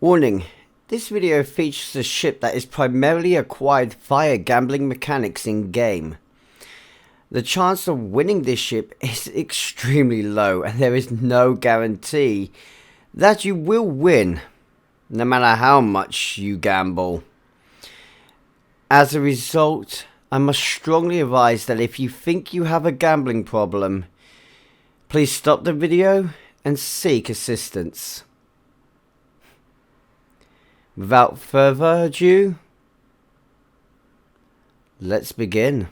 Warning, this video features a ship that is primarily acquired via gambling mechanics in game. The chance of winning this ship is extremely low and there is no guarantee that you will win, no matter how much you gamble. As a result, I must strongly advise that if you think you have a gambling problem, please stop the video and seek assistance. Without further ado, let's begin.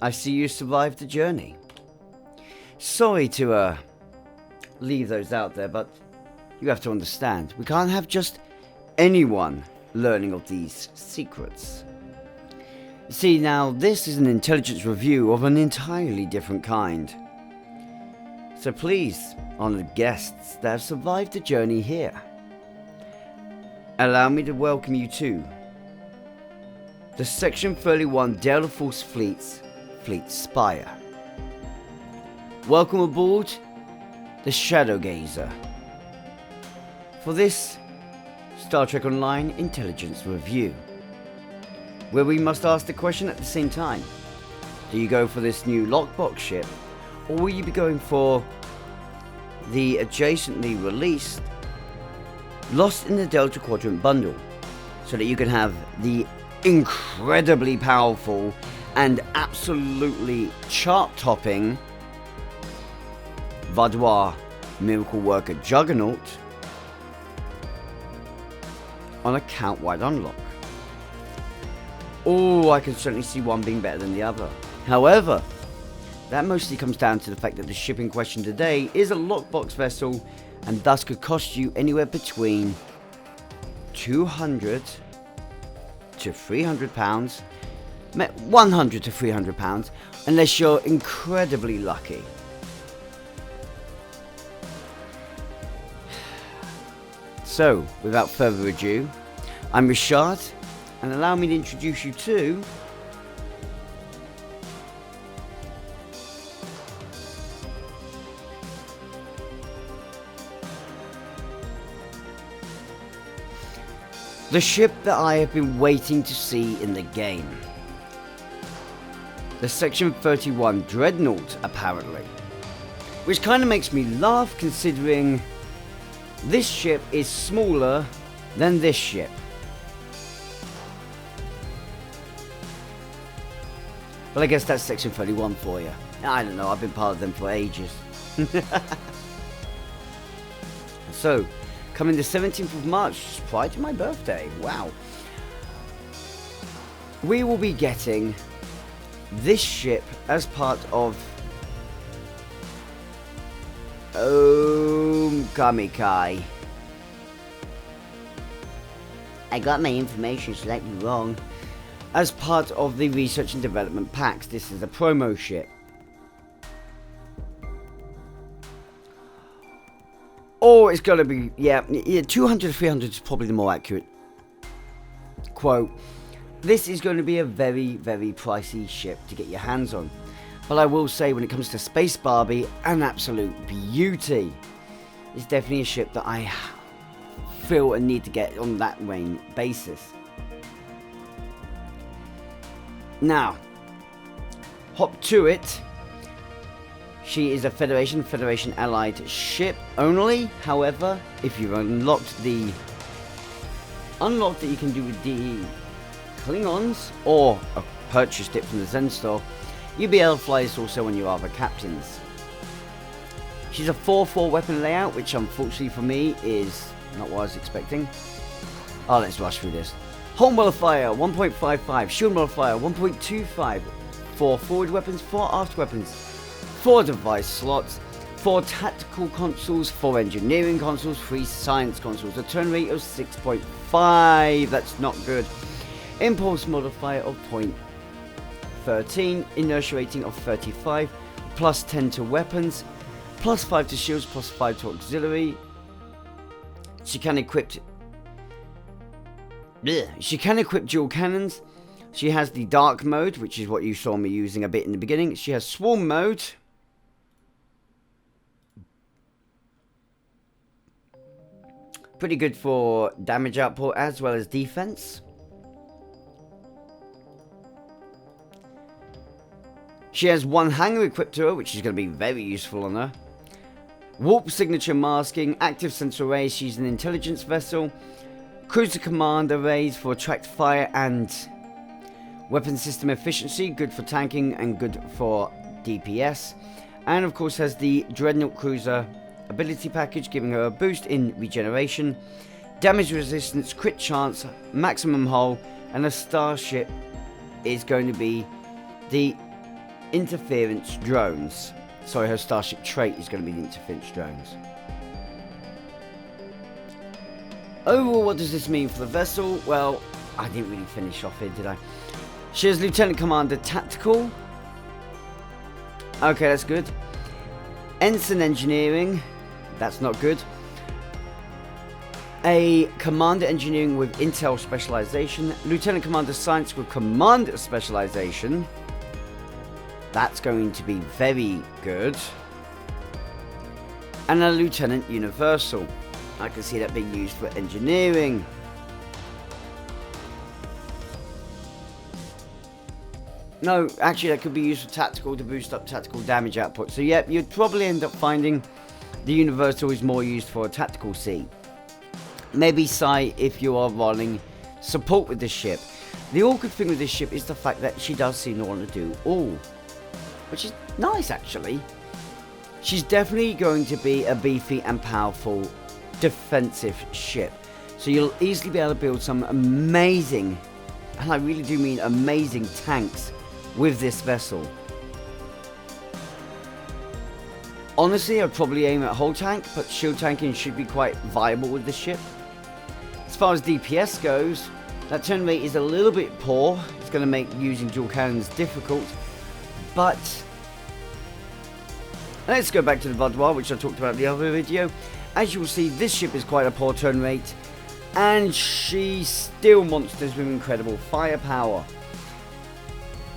I see you survived the journey. Sorry to leave those out there, but you have to understand, we can't have just anyone learning of these secrets. See, now this is an intelligence review of an entirely different kind. So please, honoured guests that have survived the journey here, allow me to welcome you to the Section 31 Delta Force Fleet Spire. Welcome aboard the Shadow Gazer for this Star Trek Online Intelligence Review, where we must ask the question at the same time: do you go for this new lockbox ship, or will you be going for the adjacently released Lost in the Delta Quadrant bundle, so that you can have the incredibly powerful and absolutely chart-topping Vaadwaur Miracle Worker Juggernaut on a count-wide unlock? Oh, I can certainly see one being better than the other. However, that mostly comes down to the fact that the ship in question today is a lockbox vessel and thus could cost you anywhere between £200 to £300, 100 to £300, unless you're incredibly lucky. So, without further ado, I'm Ri'shad, and allow me to introduce you to the ship that I have been waiting to see in the game. The Section 31 Dreadnought, apparently. Which kind of makes me laugh, considering this ship is smaller than this ship. Well, I guess that's Section 31 for you. I don't know, I've been part of them for ages. So, coming the 17th of March, prior to my birthday, wow. We will be getting this ship as part of Kamikai. I got my information slightly wrong. As part of the research and development packs, this is a promo ship. Oh, it's got to be, yeah, 200 to 300 is probably the more accurate quote. This is going to be a very, very pricey ship to get your hands on. But I will say, when it comes to Space Barbie, an absolute beauty. It's definitely a ship that I feel a need to get on that main basis. Now, hop to it. She is a Federation allied ship only. However, if you've unlocked that you can do with the Klingons, or purchased it from the Zen store, you'll be able to fly this also on your other captains. She's a 4-4 weapon layout, which unfortunately for me is not what I was expecting. Oh, let's rush through this. Hull modifier 1.55, shield modifier 1.25, 4 forward weapons, 4 aft weapons, 4 device slots, 4 tactical consoles, 4 engineering consoles, 3 science consoles, a turn rate of 6.5, that's not good. impulse modifier of 0.13, inertia rating of 35, plus 10 to weapons, plus 5 to shields, plus 5 to auxiliary. She can equip dual cannons. She has the dark mode, which is what you saw me using a bit in the beginning. She has swarm mode. Pretty good for damage output as well as defense. She has one hangar equipped to her, which is going to be very useful on her. Warp signature masking, active sensor arrays. She's an intelligence vessel. Cruiser command arrays for attract fire and weapon system efficiency, good for tanking and good for DPS. And of course has the Dreadnought cruiser ability package, giving her a boost in regeneration, damage resistance, crit chance, maximum hull, and a starship is going to be the interference drones. Sorry, her starship trait is going to be the interference drones. Overall, what does this mean for the vessel? Well, I didn't really finish off here, did I? She has Lieutenant Commander Tactical. Okay, that's good. Ensign Engineering. That's not good. A Commander Engineering with Intel Specialization. Lieutenant Commander Science with Commander Specialization. That's going to be very good. And a Lieutenant Universal. I can see that being used for engineering. No, actually that could be used for tactical to boost up tactical damage output. So yeah, you'd probably end up finding the Universal is more used for a tactical seat. Maybe Psi if you are running support with this ship. The awkward thing with this ship is the fact that she does seem to want to do all. Which is nice actually. She's definitely going to be a beefy and powerful defensive ship. So you'll easily be able to build some amazing, and I really do mean amazing, tanks with this vessel. Honestly, I'd probably aim at hull tank, but shield tanking should be quite viable with this ship. As far as DPS goes, that turn rate is a little bit poor. It's going to make using dual cannons difficult. But let's go back to the Vaudois, which I talked about in the other video. As you will see, this ship is quite a poor turn rate, and she still monsters with incredible firepower.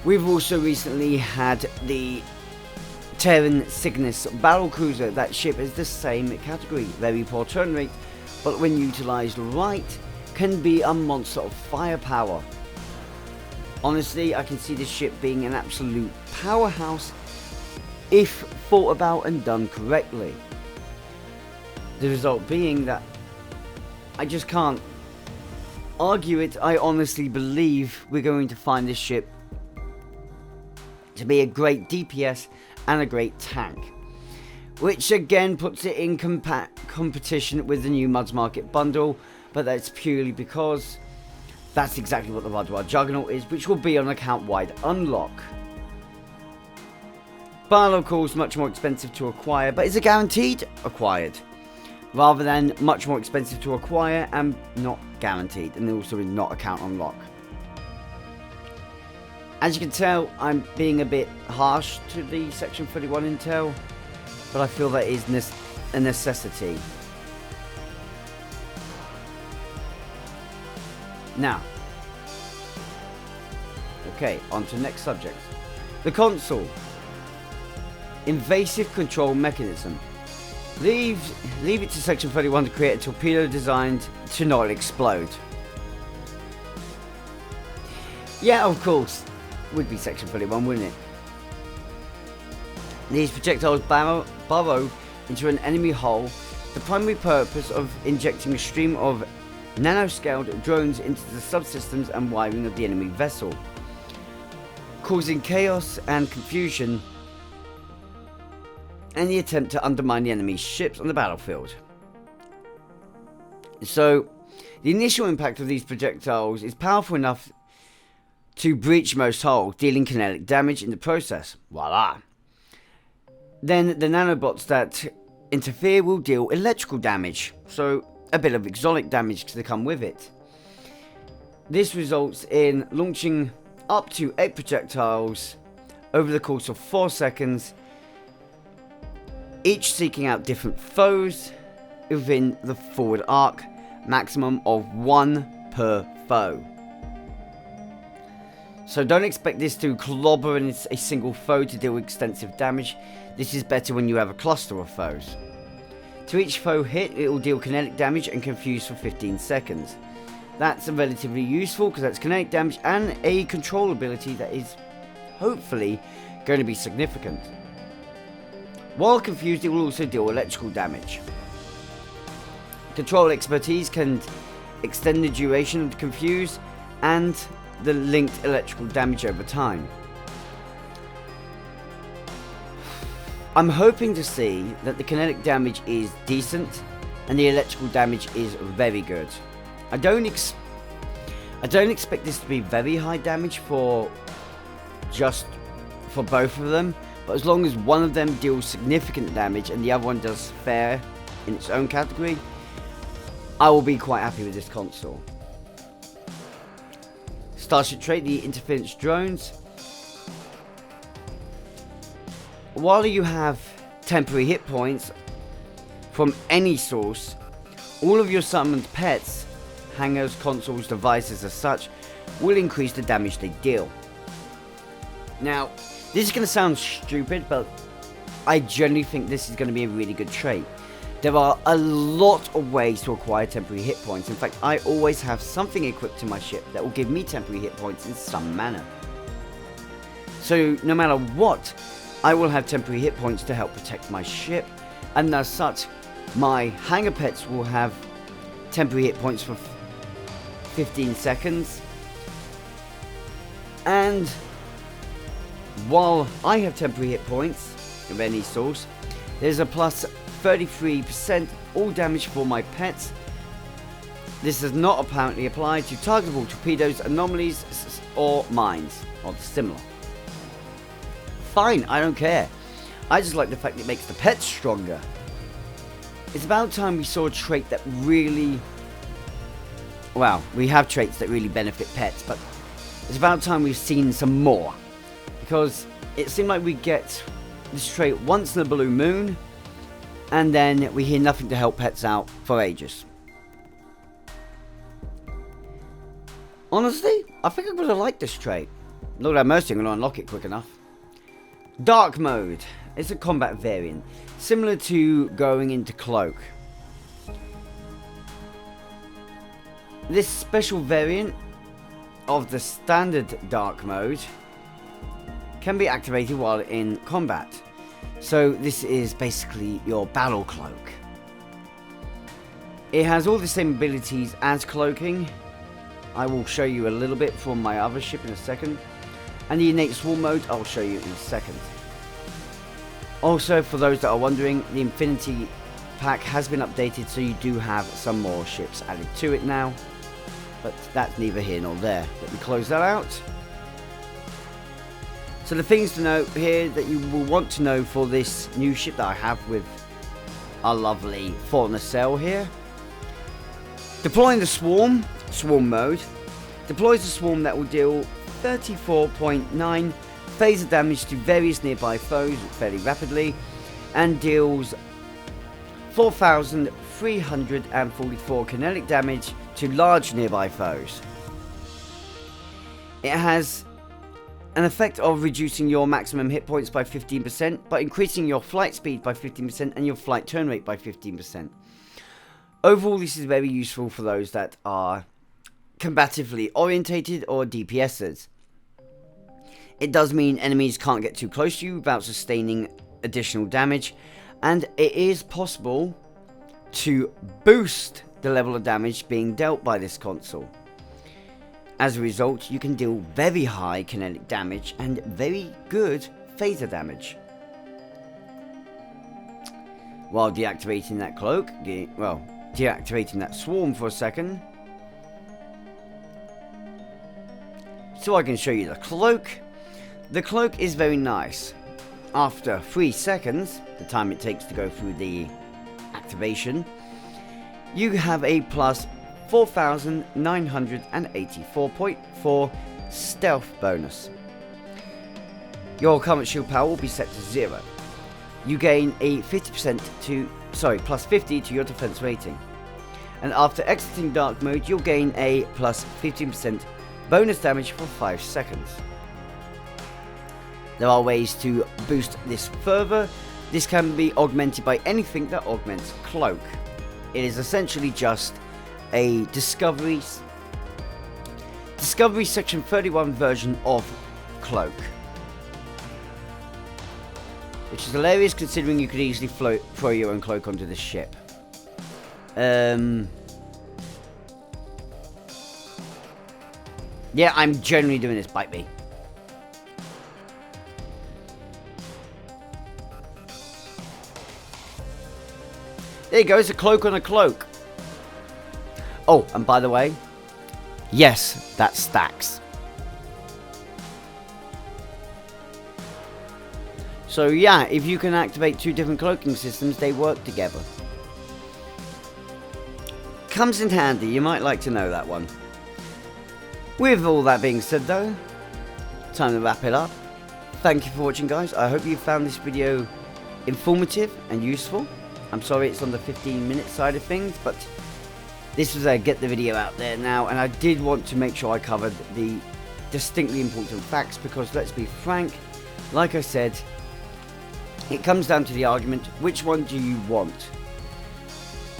We've also recently had the Terran Cygnus battle cruiser. That ship is the same category, very poor turn rate, but when utilised right, can be a monster of firepower. Honestly, I can see this ship being an absolute powerhouse if thought about and done correctly. The result being that I just can't argue it. I honestly believe we're going to find this ship to be a great DPS and a great tank, which again puts it in competition with the new Muds Market bundle, but that's purely because that's exactly what the Vaudois Juggernaut is, which will be on account-wide unlock. But of course, much more expensive to acquire, but is it guaranteed acquired? Rather than much more expensive to acquire and not guaranteed, and also is not account unlock. As you can tell, I'm being a bit harsh to the Section 31 intel, but I feel that is a necessity. Now, okay, on to the next subject. The console. Invasive control mechanism. Leave it to Section 31 to create a torpedo designed to not explode. Yeah, of course. Would be Section 31, wouldn't it? These projectiles burrow into an enemy hull. The primary purpose of injecting a stream of nanoscaled drones into the subsystems and wiring of the enemy vessel, causing chaos and confusion and the attempt to undermine the enemy's ships on the battlefield. So, the initial impact of these projectiles is powerful enough to breach most hulls, dealing kinetic damage in the process. Voila! Then the nanobots that interfere will deal electrical damage, so a bit of exotic damage to come with it. This results in launching up to 8 projectiles over the course of 4 seconds, each seeking out different foes within the forward arc, maximum of 1 per foe. So don't expect this to clobber in a single foe to deal extensive damage. This is better when you have a cluster of foes. To each foe hit, it will deal kinetic damage and confuse for 15 seconds. That's relatively useful because that's kinetic damage and a control ability that is hopefully going to be significant. While confused, it will also deal electrical damage. Control expertise can extend the duration of the confuse and the linked electrical damage over time. I'm hoping to see that the kinetic damage is decent and the electrical damage is very good. I don't expect this to be very high damage for both of them, but as long as one of them deals significant damage and the other one does fair in its own category, I will be quite happy with this console. Starship trait, the interference drones. While you have temporary hit points from any source, all of your summoned pets, hangers, consoles, devices as such, will increase the damage they deal. Now, this is going to sound stupid, but I genuinely think this is going to be a really good trait. There are a lot of ways to acquire temporary hit points. In fact, I always have something equipped to my ship that will give me temporary hit points in some manner. So, no matter what, I will have temporary hit points to help protect my ship, and as such, my hangar pets will have temporary hit points for 15 seconds. And while I have temporary hit points of any source, there's a plus 33% all damage for my pets. This does not apparently apply to targetable torpedoes, anomalies, or mines, or similar. Fine, I don't care. I just like the fact it makes the pets stronger. It's about time we saw a trait that really... Well, we have traits that really benefit pets, but it's about time we've seen some more. Because it seemed like we get this trait once in a blue moon, and then we hear nothing to help pets out for ages. Honestly, I think I'm going to like this trait. Lord have mercy, I'm going to unlock it quick enough. Dark mode. It's a combat variant, similar to going into cloak. This special variant of the standard dark mode can be activated while in combat. So this is basically your battle cloak. It has all the same abilities as cloaking. I will show you a little bit from my other ship in a second. And the innate swarm mode I'll show you in a second. Also, for those that are wondering, the Infinity pack has been updated, so you do have some more ships added to it now. But that's neither here nor there. Let me close that out. So the things to note here that you will want to know for this new ship that I have with our lovely Foreigner Cell here. Deploying the swarm mode, deploys a swarm that will deal 34.9 phaser damage to various nearby foes fairly rapidly, and deals 4,344 kinetic damage to large nearby foes. It has an effect of reducing your maximum hit points by 15%, but increasing your flight speed by 15% and your flight turn rate by 15%. Overall, this is very useful for those that are combatively orientated or DPSers. It does mean enemies can't get too close to you without sustaining additional damage, and it is possible to boost the level of damage being dealt by this console. As a result, you can deal very high kinetic damage and very good phaser damage. While deactivating that cloak, deactivating that swarm for a second, so I can show you the cloak. The cloak is very nice. After 3 seconds, the time it takes to go through the activation, you have a plus 4,984.4 stealth bonus. Your current shield power will be set to 0. You gain a plus 50 to your defense rating. And after exiting dark mode, you'll gain a plus 15% bonus damage for 5 seconds. There are ways to boost this further. This can be augmented by anything that augments Cloak. It is essentially just a Discovery Section 31 version of Cloak. Which is hilarious considering you could easily throw your own cloak onto the ship. Yeah, I'm generally doing this. Bite me. There you go, it's a cloak on a cloak. Oh, and by the way, yes, that stacks. So yeah, if you can activate 2 different cloaking systems, they work together. Comes in handy, you might like to know that one. With all that being said though, time to wrap it up. Thank you for watching, guys. I hope you found this video informative and useful. I'm sorry it's on the 15-minute side of things, but this was a get the video out there now, and I did want to make sure I covered the distinctly important facts, because let's be frank, like I said, it comes down to the argument, which one do you want?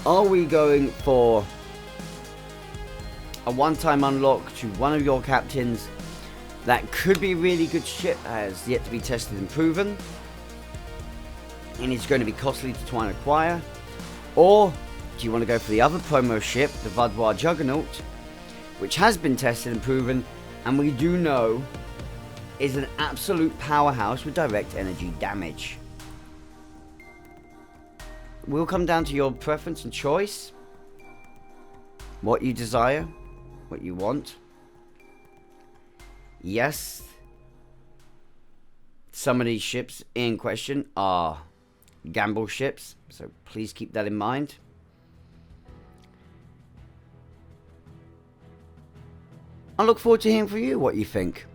Are we going for a one-time unlock to one of your captains that could be a really good ship, has yet to be tested and proven, and it's going to be costly to try and acquire? Or do you want to go for the other promo ship, the Vaudois Juggernaut, which has been tested and proven, and we do know is an absolute powerhouse with direct energy damage? Will come down to your preference and choice, what you desire, what you want. Yes, some of these ships in question are gamble ships, so please keep that in mind. I look forward to hearing from you what you think.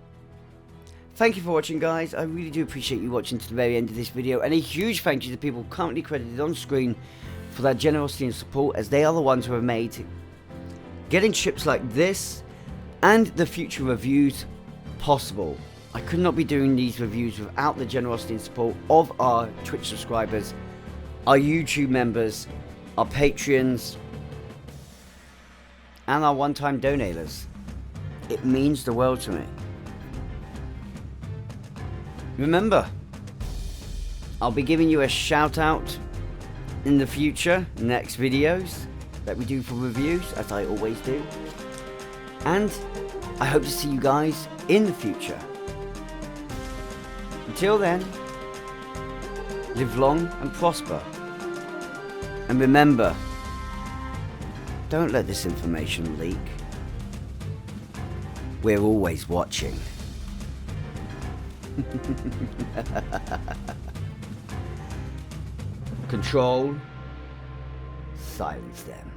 Thank you for watching, guys. I really do appreciate you watching to the very end of this video, and a huge thank you to people currently credited on screen for their generosity and support, as they are the ones who have made getting ships like this and the future reviews possible. I could not be doing these reviews without the generosity and support of our Twitch subscribers, our YouTube members, our Patreons, and our one-time donators. It means the world to me. Remember, I'll be giving you a shout out in the future, next videos that we do for reviews, as I always do. And I hope to see you guys in the future. Until then, live long and prosper. And remember, don't let this information leak. We're always watching. Control, silence them.